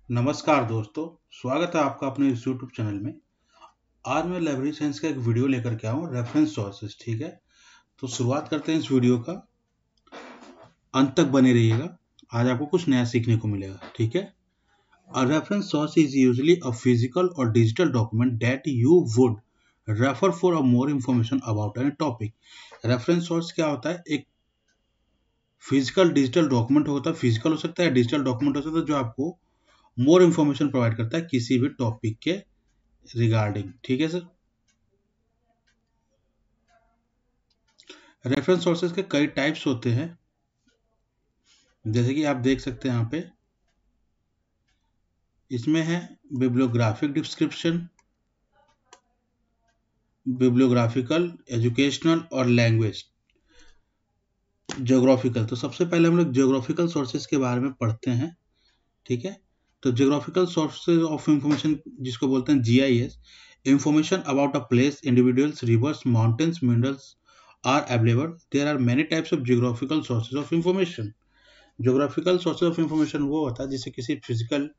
नमस्कार दोस्तों, स्वागत है आपका अपने इस यूट्यूब चैनल में। आज मैं लाइब्रेरी साइंस का एक वीडियो लेकर के आया हूँ, रेफरेंस सोर्सेज। ठीक है, तो शुरुआत करते हैं इस वीडियो का। अंत तक बने रहिएगा, आज आपको कुछ नया सीखने को मिलेगा। ठीक है, a reference source is usually a physical और digital document that you would refer for a more information about any topic. Reference source क्या होता है? एक फिजिकल डिजिटल डॉक्यूमेंट होता है। फिजिकल हो सकता है, डिजिटल डॉक्यूमेंट हो सकता है, जो आपको मोर इंफॉर्मेशन प्रोवाइड करता है किसी भी टॉपिक के रिगार्डिंग। ठीक है सर। रेफरेंस सोर्सेज के कई टाइप्स होते हैं, जैसे कि आप देख सकते हैं यहाँ पे। इसमें है बिब्लियोग्राफिक डिस्क्रिप्शन, बिब्लियोग्राफिकल, एजुकेशनल और लैंग्वेज। ज्योग्राफिकल, तो सबसे पहले हम लोग ज्योग्राफिकल सोर्सेज के बारे में पढ़ते हैं। ठीक है, तो ज्योग्राफिकल सोर्सेज ऑफ इंफॉर्मेशन जिसको बोलते हैं GIS, information about a place, individuals, rivers, mountains, minerals are available. There are many types of geographical sources of information. Geographical sources of information वो होता है जिससे किसी फिजिकल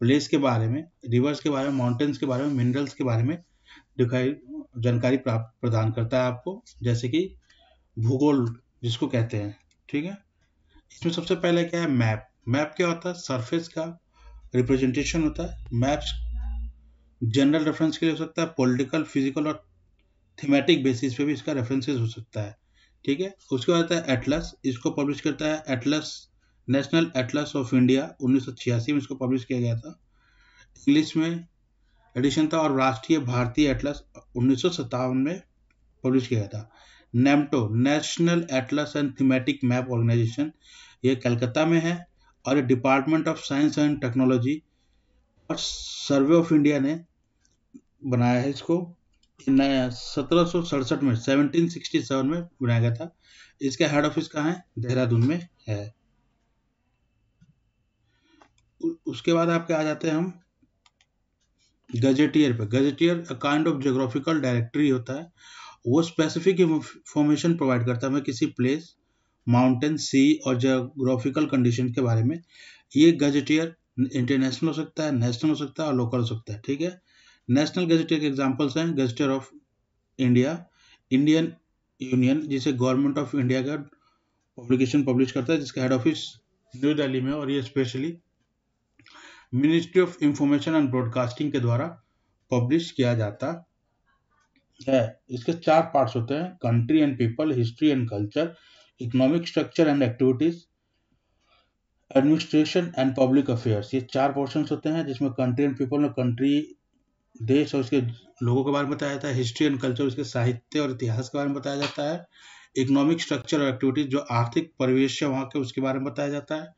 प्लेस के बारे में, रिवर्स के बारे में, माउंटेन्स के बारे में, मिनरल्स के बारे में दिखाई जानकारी प्राप्त प्रदान करता है आपको, जैसे कि भूगोल जिसको कहते हैं। ठीक है, इसमें सबसे पहले क्या है? मैप। मैप क्या होता है? सरफेस का रिप्रेजेंटेशन होता है। मैप्स जनरल रेफरेंस के लिए हो सकता है, पॉलिटिकल, फिजिकल और थीमेटिक बेसिस पे भी इसका रेफरेंसेस हो सकता है। ठीक है, उसके बाद आता है एटलस। इसको पब्लिश करता है Atlas, national Atlas of India. 1986 में इसको पब्लिश किया गया था, इंग्लिश में एडिशन था। और राष्ट्रीय भारतीय एटलस 1957 में पब्लिश किया गया था। NATMO, national atlas and thematic map organisation, ये कलकत्ता में है और ये department of science and technology और सर्वे ऑफ इंडिया ने बनाया है इसको। 1767 में, 1767 में बनाया गया था। इसका हेड ऑफिस कहाँ है? देहरादून में है। उसके बाद आपके आ जाते हैं हम गजेटियर पे। Gazetteer kind of geographical directory होता है। वो स्पेसिफिक इंफॉर्मेशन प्रोवाइड करता है हमें किसी प्लेस, माउंटेन, सी और ज्योग्राफिकल कंडीशन के बारे में। ये गजेटियर इंटरनेशनल हो सकता है, नेशनल हो सकता है और लोकल हो सकता है। ठीक है, नेशनल गजेटियर के एग्जांपल्स हैं gazetteer of India, Indian union, जिसे गवर्नमेंट ऑफ इंडिया का पब्लिकेशन पब्लिश करता है, जिसका हेड ऑफिस न्यू दिल्ली में, और ये specially ministry of information and broadcasting के द्वारा पब्लिश किया जाता है। इसके 4 पार्ट्स होते हैं: country and people, history and culture, economic structure and activities, administration and public affairs. ये 4 पोर्शंस होते हैं, जिसमें कंट्री एंड पीपल में कंट्री, देश और उसके लोगों के बारे में बताया जाता है। हिस्ट्री एंड कल्चर, उसके साहित्य और इतिहास के बारे में बताया जाता है। इकोनॉमिक स्ट्रक्चर और एक्टिविटीज, जो आर्थिक परिवेश है वहाँ के, उसके बारे में बताया जाता है।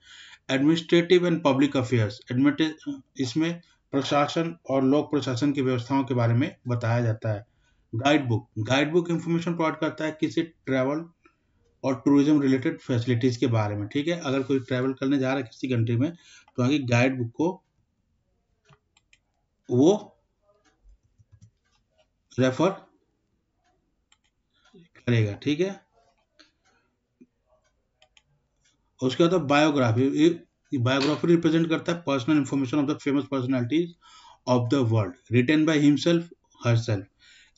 एडमिनिस्ट्रेटिव एंड पब्लिक अफेयर्स, इसमें प्रशासन और लोक प्रशासन की व्यवस्थाओं के बारे में बताया जाता है। Guide book, guide book information provide करता है किसी ट्रैवल और टूरिज्म रिलेटेड फैसिलिटीज के बारे में। ठीक है, अगर कोई ट्रैवल करने जा रहा है किसी कंट्री में, तो वहाँ की गाइड बुक को वो रेफर करेगा। ठीक है, उसके बाद बायोग्राफी। बायोग्राफी रिप्रेजेंट करता है personal information of the famous personalities of the world, written by himself, herself.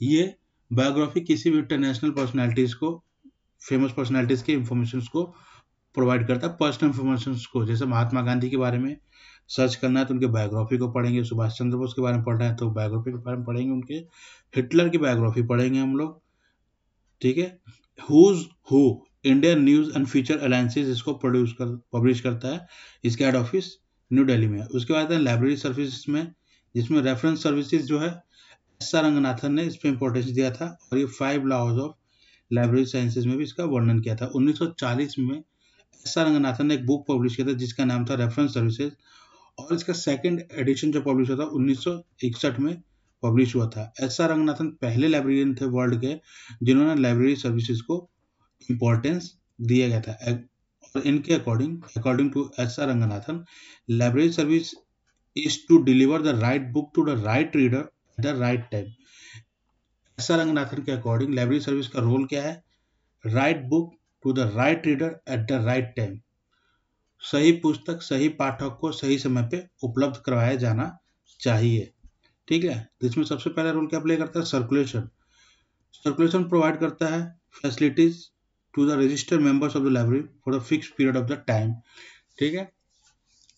ये बायोग्राफी किसी भी इंटरनेशनल पर्सनालिटीज को, फेमस पर्सनालिटीज के इंफॉर्मेशन को प्रोवाइड करता है, पर्सनल इंफॉर्मेशन को। जैसे महात्मा गांधी के बारे में सर्च करना है तो उनके बायोग्राफी को पढ़ेंगे, सुभाष चंद्र बोस के बारे में पढ़ना है तो बायोग्राफी के बारे में पढ़ेंगे उनके, हिटलर की बायोग्राफी पढ़ेंगे हम लोग। ठीक है, who's who, Indian news and feature alliances इसको पब्लिश करता है। इसका हेड ऑफिस न्यू दिल्ली में है। उसके बाद है लाइब्रेरी सर्विसेज में, जिसमें रेफरेंस सर्विसेज जो है एस आर रंगनाथन ने इस पर इंपॉर्टेंस दिया था, और ये 5 लॉज ऑफ लाइब्रेरी साइंसेज में भी इसका वर्णन किया था। 1940 में एस आर रंगनाथन ने एक बुक पब्लिश किया था जिसका नाम था रेफरेंस सर्विसेज, और इसका सेकंड एडिशन जो पब्लिश हुआ था 1961 में पब्लिश हुआ था। एस आर रंगनाथन पहले लाइब्रेरियन थे वर्ल्ड के जिन्होंने लाइब्रेरी सर्विसेज को इम्पोर्टेंस दिया गया था। और इनके according to S R Ranganathan, library service is to deliver the right book to the right reader at the right time. S R Ranganathan के अकॉर्डिंग लाइब्रेरी सर्विस का रोल क्या है? Right book to the right reader at the right time. सही पुस्तक सही पाठक को सही समय पे उपलब्ध करवाया जाना चाहिए। ठीक है, तो इसमें सबसे पहला रोल क्या प्ले करता है? सर्कुलेशन। सर्कुलेशन प्रोवाइड करता है facilities to the registered members of the library for the fix period of the time. ठीक है,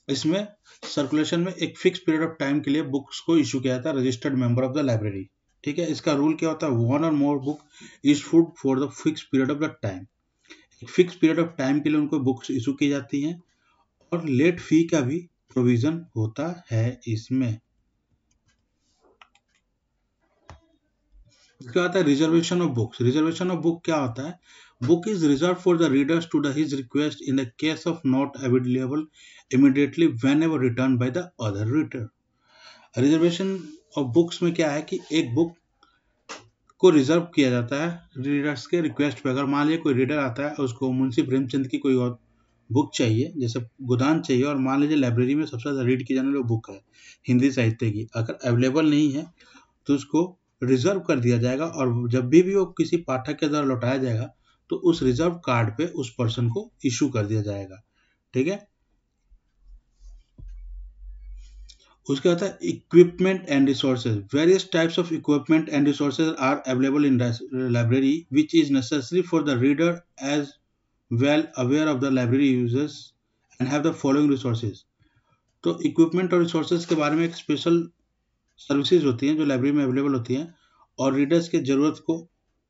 इसमें सर्कुलेशन में एक फिक्स पीरियड ऑफ टाइम के लिए बुक्स को इशू किया जाता है registered member of the library. ठीक है, इसका रूल क्या होता है? वन और more book is food for the fix period of the time. एक फिक्स पीरियड ऑफ टाइम के लिए उनको बुक्स इशू की जाती हैं और लेट फी का भी प्रोविजन होता है इसमें। क्या होता है? Reservation of books. Reservation of book क्या होता है? Book is reserve for the readers to the his request in the case of not available immediately when ever return by the other reader. Reservation of books में क्या है कि एक book को reserve किया जाता है रीडर्स के रिक्वेस्ट पे। अगर मान लीजिए कोई रीडर आता है, उसको मुंशी प्रेमचंद की कोई और बुक चाहिए, जैसे गोदान चाहिए, और मान लीजिए लाइब्रेरी में सबसे ज़्यादा रीड की जाने वाली बुक है हिंदी साहित्य की, अगर अवेलेबल नहीं है तो उसको रिजर्व कर दिया जाएगा, और जब भी वो किसी पाठक के द्वारा लौटाया जाएगा तो उस रिजर्व कार्ड पे उस पर्सन को इशू कर दिया जाएगा। ठीक है, उसके बाद है equipment and resources. Various types of equipment and resources are available in library which is necessary for the reader as well aware of the library users and have the following resources. तो equipment और resources के बारे में एक special services होती हैं जो library में अवेलेबल होती हैं और रीडर्स के ज़रूरत को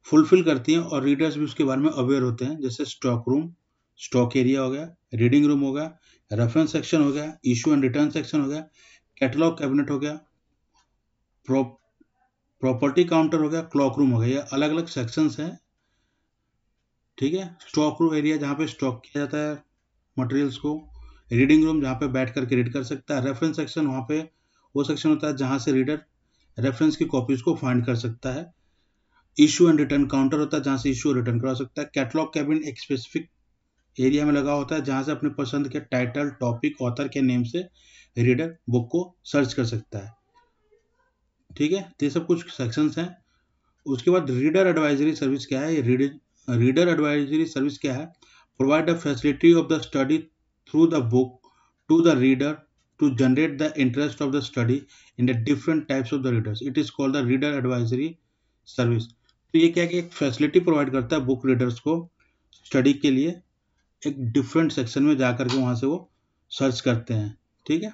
फुलफिल करती हैं, और रीडर्स भी उसके बारे में अवेयर होते हैं। जैसे स्टॉक रूम, स्टॉक एरिया हो गया, रीडिंग रूम हो गया, रेफरेंस सेक्शन हो गया, इशू एंड रिटर्न सेक्शन हो गया, कैटलॉग कैबिनेट हो गया, प्रॉपर्टी काउंटर हो गया, क्लॉक रूम हो गया। ये अलग अलग सेक्शंस हैं। ठीक है, स्टॉक रूम एरिया जहाँ पे स्टॉक किया जाता है मटेरियल्स को, रीडिंग रूम जहाँ पे बैठ करके रीड कर सकता है, रेफरेंस सेक्शन वहाँ पे वो सेक्शन होता है जहाँ से रीडर रेफरेंस की कॉपीज को फाइंड कर सकता है, इशू एंड रिटर्न काउंटर होता है जहाँ से इशू रिटर्न करा सकता है, कैटलॉग कैबिन एक स्पेसिफिक एरिया में लगा होता है जहाँ से अपने पसंद के टाइटल, टॉपिक, ऑथर के नेम से रीडर बुक को सर्च कर सकता है। ठीक है, तो ये सब कुछ सेक्शंस हैं। उसके बाद रीडर एडवाइजरी सर्विस क्या है? रीडर एडवाइजरी सर्विस क्या है? Provide the facility of the study through the book to the reader to generate the interest of the study in the different types of the readers. It is called the reader advisory service. तो ये क्या है कि एक facility provide करता है book readers को study के लिए, एक डिफरेंट सेक्शन में जाकर के वहां से वो सर्च करते हैं। ठीक है,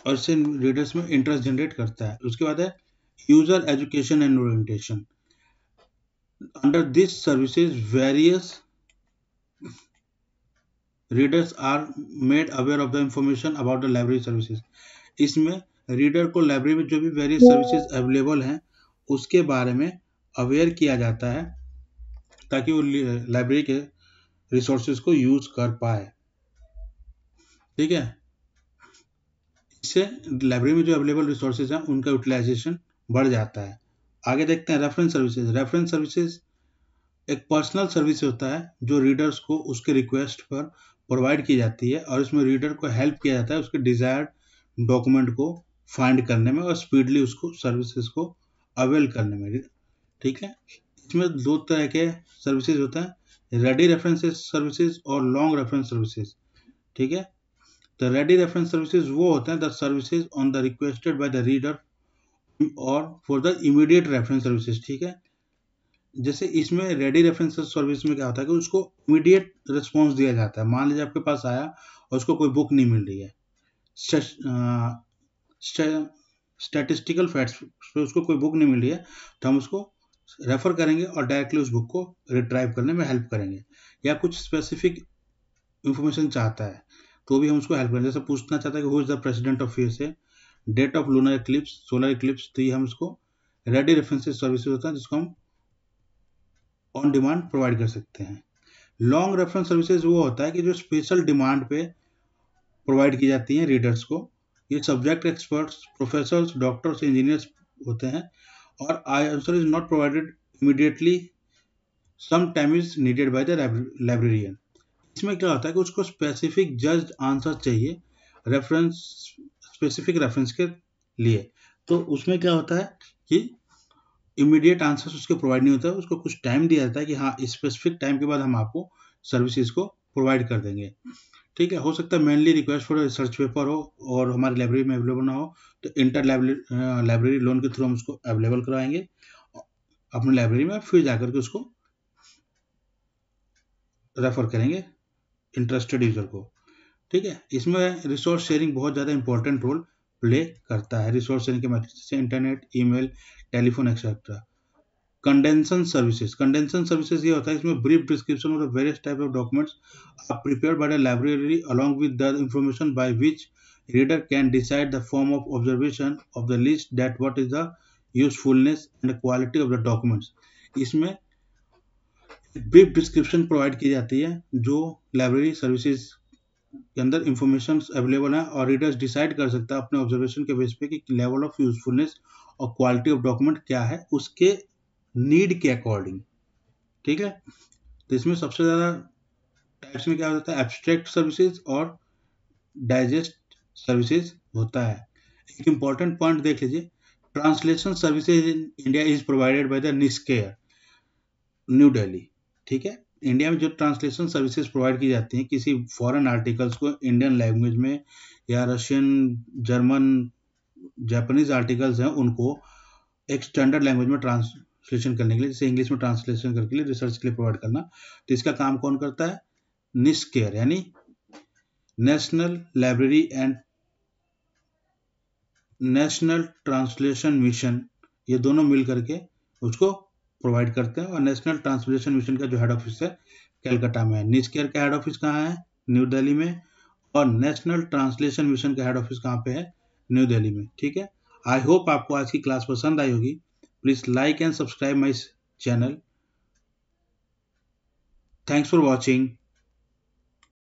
और इससे रीडर्स में इंटरेस्ट जनरेट करता है। उसके बाद है user education and orientation. Under this services various readers are made aware of the information about the library services. इसमें रीडर को लाइब्रेरी में जो भी वेरियस सर्विसेज अवेलेबल हैं उसके बारे में अवेयर किया जाता है ताकि वो लाइब्रेरी के रिसोर्सेज को यूज कर पाए। ठीक है, इससे लाइब्रेरी में जो अवेलेबल रिसोर्सेज हैं उनका यूटिलाइजेशन बढ़ जाता है। आगे देखते हैं रेफरेंस सर्विसेज। रेफरेंस सर्विसेज एक पर्सनल सर्विस होता है जो रीडर्स को उसके रिक्वेस्ट पर प्रोवाइड की जाती है, और इसमें रीडर को हेल्प किया जाता है उसके डिजायर्ड डॉक्यूमेंट को फाइंड करने में और स्पीडली उसको सर्विसेज को अवेल करने में। ठीक है, इसमें दो तरह के सर्विसेज होता है, रेडी रेफरेंसेज सर्विसेज और लॉन्ग रेफरेंस सर्विसेज। ठीक है, तो रेडी रेफरेंस सर्विसेज वो होते हैं the services on the requested by the reader और for the immediate reference services. ठीक है, जैसे इसमें रेडी रेफरेंस सर्विस में क्या होता है कि उसको इमीडिएट रिस्पॉन्स दिया जाता है। मान लीजिए आपके पास आया और उसको कोई बुक नहीं मिल रही है, स्टैटिस्टिकल फैक्ट्स पे उसको कोई बुक नहीं मिल रही है, तो हम उसको रेफर करेंगे और डायरेक्टली उस बुक को रिट्राइव करने में हेल्प करेंगे। या कुछ स्पेसिफिक इंफॉर्मेशन चाहता है तो भी हम उसको हेल्प करेंगे। जैसे पूछना चाहता है कि who is the president of USA, date of lunar eclipse, solar eclipse, तो ये हम उसको रेडी रेफरेंसेस सर्विसेज होता है जिसको हम ऑन डिमांड प्रोवाइड कर सकते हैं। लॉन्ग रेफरेंस सर्विसेज वो होता है कि जो स्पेशल डिमांड पे प्रोवाइड की जाती हैं रीडर्स को। ये subject experts, professors, doctors, engineers होते हैं, और answer is not provided immediately, some time is needed by the librarian. इसमें क्या होता है कि उसको स्पेसिफिक जज्ड आंसर चाहिए रेफरेंस, स्पेसिफिक रेफरेंस के लिए, तो उसमें क्या होता है कि इमीडिएट आंसर्स उसके प्रोवाइड नहीं होता है, उसको कुछ टाइम दिया जाता है कि हाँ इस स्पेसिफिक टाइम के बाद हम आपको सर्विसेज को प्रोवाइड कर देंगे। ठीक है, हो सकता है mainly request for research paper हो और हमारी लाइब्रेरी में अवेलेबल ना हो, तो इंटर लाइब्रेरी लोन के थ्रू हम उसको अवेलेबल कराएंगे अपनी लाइब्रेरी में, फिर जाकर के उसको रेफर करेंगे इंटरेस्टेड यूजर को। ठीक है, इसमें रिसोर्स शेयरिंग बहुत ज़्यादा इंपॉर्टेंट रोल प्ले करता है। रिसोर्स शेयरिंग के मैथड जैसे internet, email, telephone etcetera. Condensation services ये होता है, इसमें brief description of the various type of documents are prepared by the library along with the information by which reader can decide the form of observation of the list that what is the usefulness and the quality of the documents. इसमें brief description provide की जाती है जो library services के अंदर information available है और readers decide कर सकता है अपने ऑब्जर्वेशन के बेस पे कि लेवल ऑफ यूजफुलनेस और क्वालिटी ऑफ डॉक्यूमेंट क्या है उसके नीड के अकॉर्डिंग। ठीक है, तो इसमें सबसे ज़्यादा टाइप्स में क्या होता है, एब्स्ट्रैक्ट सर्विसेज और डाइजेस्ट सर्विसेज होता है। एक इंपॉर्टेंट पॉइंट देख लीजिए, translation services in India is provided by the NISCAIR, new Delhi. ठीक है, इंडिया में जो ट्रांसलेशन सर्विसेज प्रोवाइड की जाती हैं किसी फॉरेन आर्टिकल्स को इंडियन लैंग्वेज में या रशियन, जर्मन, जापानीज आर्टिकल्स हैं उनको एक स्टैंडर्ड लैंग्वेज में ट्रांसलेशन करने के लिए, जैसे इंग्लिश में ट्रांसलेशन करके लिए रिसर्च के लिए प्रोवाइड करना, तो इसका काम कौन करता है, निस्केयर यानी national library and national translation mission, ये दोनों मिल करके उसको प्रोवाइड करते हैं। और नेशनल ट्रांसलेशन मिशन का जो हेड ऑफिस है कलकत्ता में है, निस्केयर का हेड ऑफिस कहाँ है, न्यू दिल्ली में, और नेशनल ट्रांसलेशन मिशन का हेड ऑफिस कहाँ पे है, न्यू दिल्ली में। ठीक है, आई होप आपको आज की क्लास पसंद आई होगी। Please like and subscribe my channel. Thanks for watching.